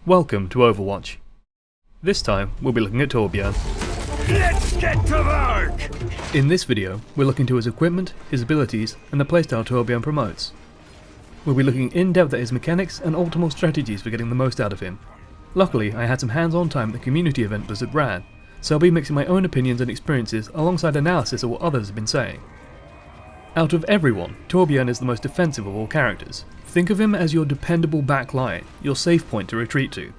Welcome to Overwatch. This time we'll be looking at Torbjorn. Let's get to work! In this video we're looking to his equipment, his abilities and the playstyle Torbjorn promotes. We'll be looking in depth at his mechanics and optimal strategies for getting the most out of him. Luckily I had some hands-on time at the community event Blizzard ran, so I'll be mixing my own opinions and experiences alongside analysis of what others have been saying. Out of everyone, Torbjorn is the most defensive of all characters. Think of him as your dependable back line, your safe point to retreat to,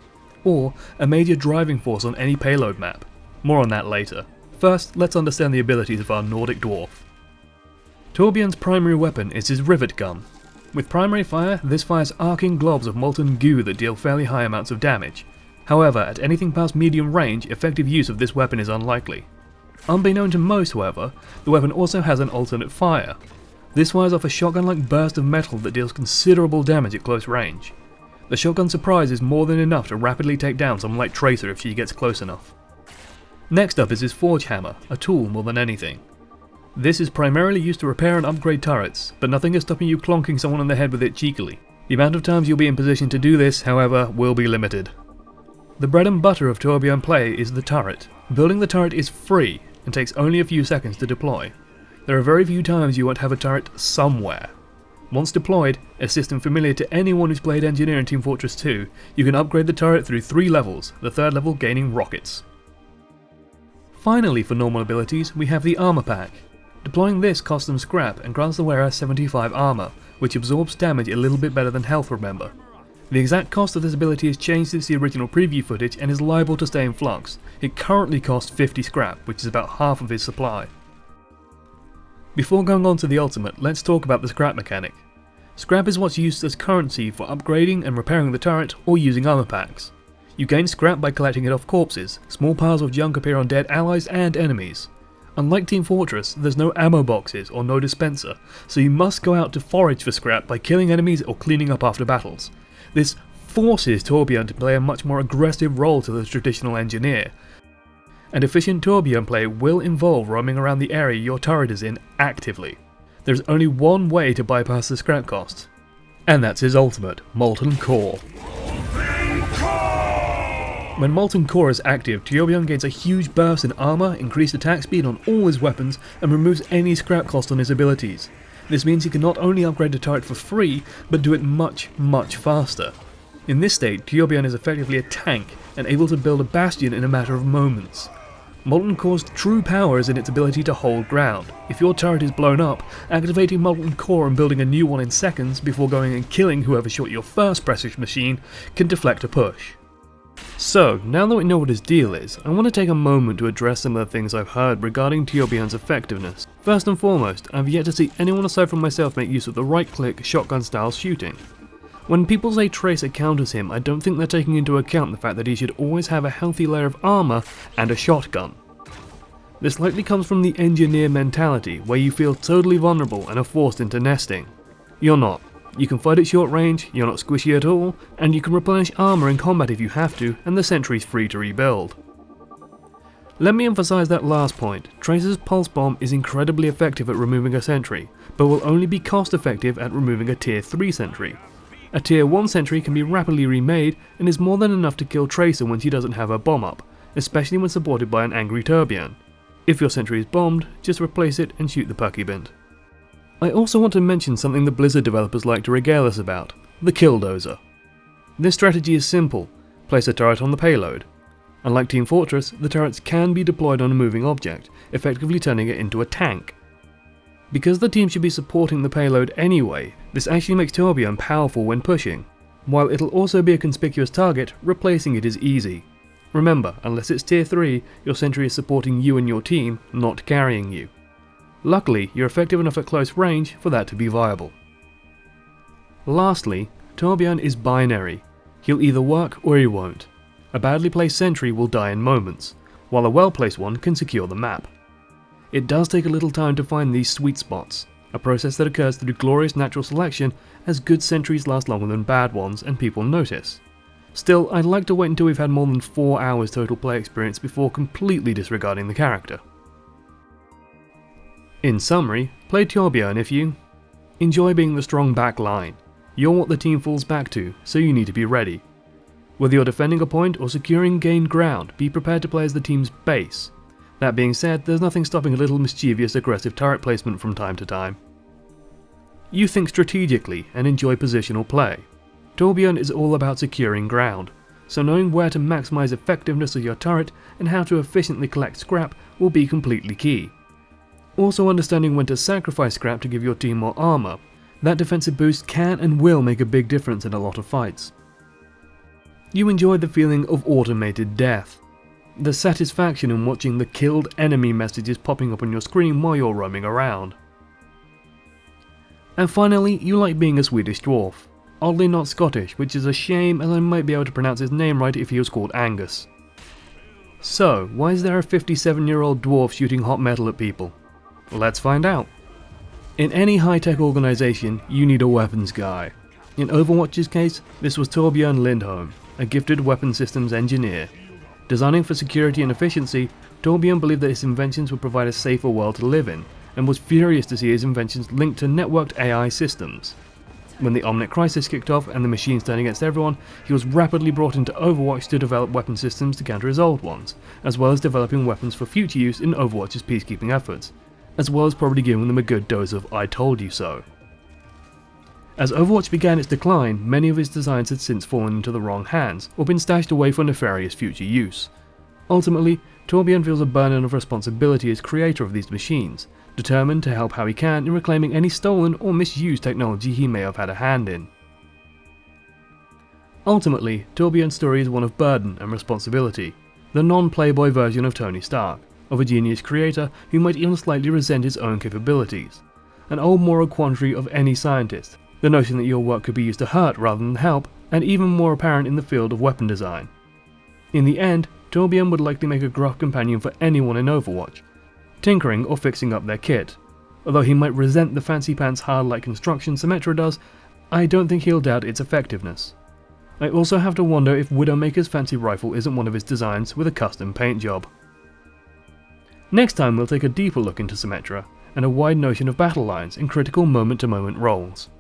or a major driving force on any payload map. More on that later. First, let's understand the abilities of our Nordic dwarf. Torbjorn's primary weapon is his rivet gun. With primary fire, this fires arcing globs of molten goo that deal fairly high amounts of damage. However, at anything past medium range, effective use of this weapon is unlikely. Unbeknown to most, however, the weapon also has an alternate fire. This fires off a shotgun-like burst of metal that deals considerable damage at close range. The shotgun surprise is more than enough to rapidly take down some light tracer if she gets close enough. Next up is his forge hammer, a tool more than anything. This is primarily used to repair and upgrade turrets, but nothing is stopping you clonking someone on the head with it cheekily. The amount of times you'll be in position to do this, however, will be limited. The bread and butter of Torbjorn play is the turret. Building the turret is free and takes only a few seconds to deploy. There are very few times you won't have a turret somewhere. Once deployed, a system familiar to anyone who's played Engineer in Team Fortress 2, you can upgrade the turret through 3 levels, the 3rd level gaining rockets. Finally, for normal abilities, we have the armor pack. Deploying this costs them scrap and grants the wearer 75 armor, which absorbs damage a little bit better than health, remember. The exact cost of this ability has changed since the original preview footage and is liable to stay in flux. It currently costs 50 scrap, which is about half of his supply. Before going on to the ultimate, let's talk about the scrap mechanic. Scrap is what's used as currency for upgrading and repairing the turret or using armor packs. You gain scrap by collecting it off corpses. Small piles of junk appear on dead allies and enemies. Unlike Team Fortress, there's no ammo boxes or no dispenser, so you must go out to forage for scrap by killing enemies or cleaning up after battles. This forces Torbjorn to play a much more aggressive role to the traditional engineer. And efficient Torbjorn play will involve roaming around the area your turret is in actively. There's only one way to bypass the scrap cost, and that's his ultimate, Molten Core. When Molten Core is active, Torbjorn gains a huge burst in armor, increased attack speed on all his weapons, and removes any scrap cost on his abilities. This means he can not only upgrade the turret for free, but do it much faster. In this state, Torbjorn is effectively a tank, and able to build a bastion in a matter of moments. Molten Core's true power is in its ability to hold ground. If your turret is blown up, activating Molten Core and building a new one in seconds before going and killing whoever shot your first precious machine can deflect a push. So, now that we know what his deal is, I want to take a moment to address some of the things I've heard regarding Torbjorn's effectiveness. First and foremost, I've yet to see anyone aside from myself make use of the right-click, shotgun-style shooting. When people say Tracer counters him, I don't think they're taking into account the fact that he should always have a healthy layer of armor and a shotgun. This likely comes from the engineer mentality, where you feel totally vulnerable and are forced into nesting. You're not. You can fight at short range, you're not squishy at all, and you can replenish armor in combat if you have to, and the sentry's free to rebuild. Let me emphasize that last point. Tracer's Pulse Bomb is incredibly effective at removing a sentry, but will only be cost effective at removing a tier 3 sentry. A tier 1 sentry can be rapidly remade and is more than enough to kill Tracer when she doesn't have her bomb up, especially when supported by an angry Torbjorn. If your sentry is bombed, just replace it and shoot the perky bint. I also want to mention something the Blizzard developers like to regale us about, the Killdozer. This strategy is simple: place a turret on the payload. Unlike Team Fortress, the turrets can be deployed on a moving object, effectively turning it into a tank. Because the team should be supporting the payload anyway, this actually makes Torbjorn powerful when pushing. While it'll also be a conspicuous target, replacing it is easy. Remember, unless it's tier 3, your sentry is supporting you and your team, not carrying you. Luckily, you're effective enough at close range for that to be viable. Lastly, Torbjorn is binary. He'll either work or he won't. A badly placed sentry will die in moments, while a well-placed one can secure the map. It does take a little time to find these sweet spots, a process that occurs through glorious natural selection, as good sentries last longer than bad ones and people notice. Still, I'd like to wait until we've had more than 4 hours total play experience before completely disregarding the character. In summary, play Torbjorn if you enjoy being the strong back line. You're what the team falls back to, so you need to be ready. Whether you're defending a point or securing gained ground, be prepared to play as the team's base. That being said, there's nothing stopping a little mischievous aggressive turret placement from time to time. You think strategically and enjoy positional play. Torbjorn is all about securing ground, so knowing where to maximize effectiveness of your turret and how to efficiently collect scrap will be completely key. Also understanding when to sacrifice scrap to give your team more armor. That defensive boost can and will make a big difference in a lot of fights. You enjoy the feeling of automated death. The satisfaction in watching the killed enemy messages popping up on your screen while you're roaming around. And finally, you like being a Swedish dwarf. Oddly not Scottish, which is a shame, as I might be able to pronounce his name right if he was called Angus. So, why is there a 57-year-old dwarf shooting hot metal at people? Let's find out. In any high-tech organisation, you need a weapons guy. In Overwatch's case, this was Torbjorn Lindholm, a gifted weapon systems engineer. Designing for security and efficiency, Torbjorn believed that his inventions would provide a safer world to live in, and was furious to see his inventions linked to networked AI systems. When the Omnic Crisis kicked off and the machines turned against everyone, he was rapidly brought into Overwatch to develop weapon systems to counter his old ones, as well as developing weapons for future use in Overwatch's peacekeeping efforts, as well as probably giving them a good dose of "I told you so." As Overwatch began its decline, many of his designs had since fallen into the wrong hands, or been stashed away for nefarious future use. Ultimately, Torbjorn feels a burden of responsibility as creator of these machines, determined to help how he can in reclaiming any stolen or misused technology he may have had a hand in. Ultimately, Torbjorn's story is one of burden and responsibility, the non-playboy version of Tony Stark, of a genius creator who might even slightly resent his own capabilities, an old moral quandary of any scientist, the notion that your work could be used to hurt rather than help, and even more apparent in the field of weapon design. In the end, Torbjorn would likely make a gruff companion for anyone in Overwatch, tinkering or fixing up their kit. Although he might resent the fancy pants hard-like construction Symmetra does, I don't think he'll doubt its effectiveness. I also have to wonder if Widowmaker's fancy rifle isn't one of his designs with a custom paint job. Next time we'll take a deeper look into Symmetra, and a wide notion of battle lines in critical moment-to-moment roles.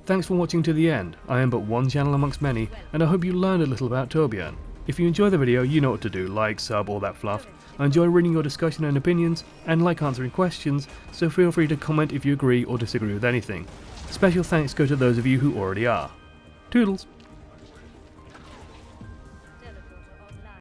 Thanks for watching to the end. I am but one channel amongst many, and I hope you learned a little about Torbjorn. If you enjoy the video, you know what to do, like, sub, all that fluff. I enjoy reading your discussion and opinions, and like answering questions, so feel free to comment if you agree or disagree with anything. Special thanks go to those of you who already are. Toodles!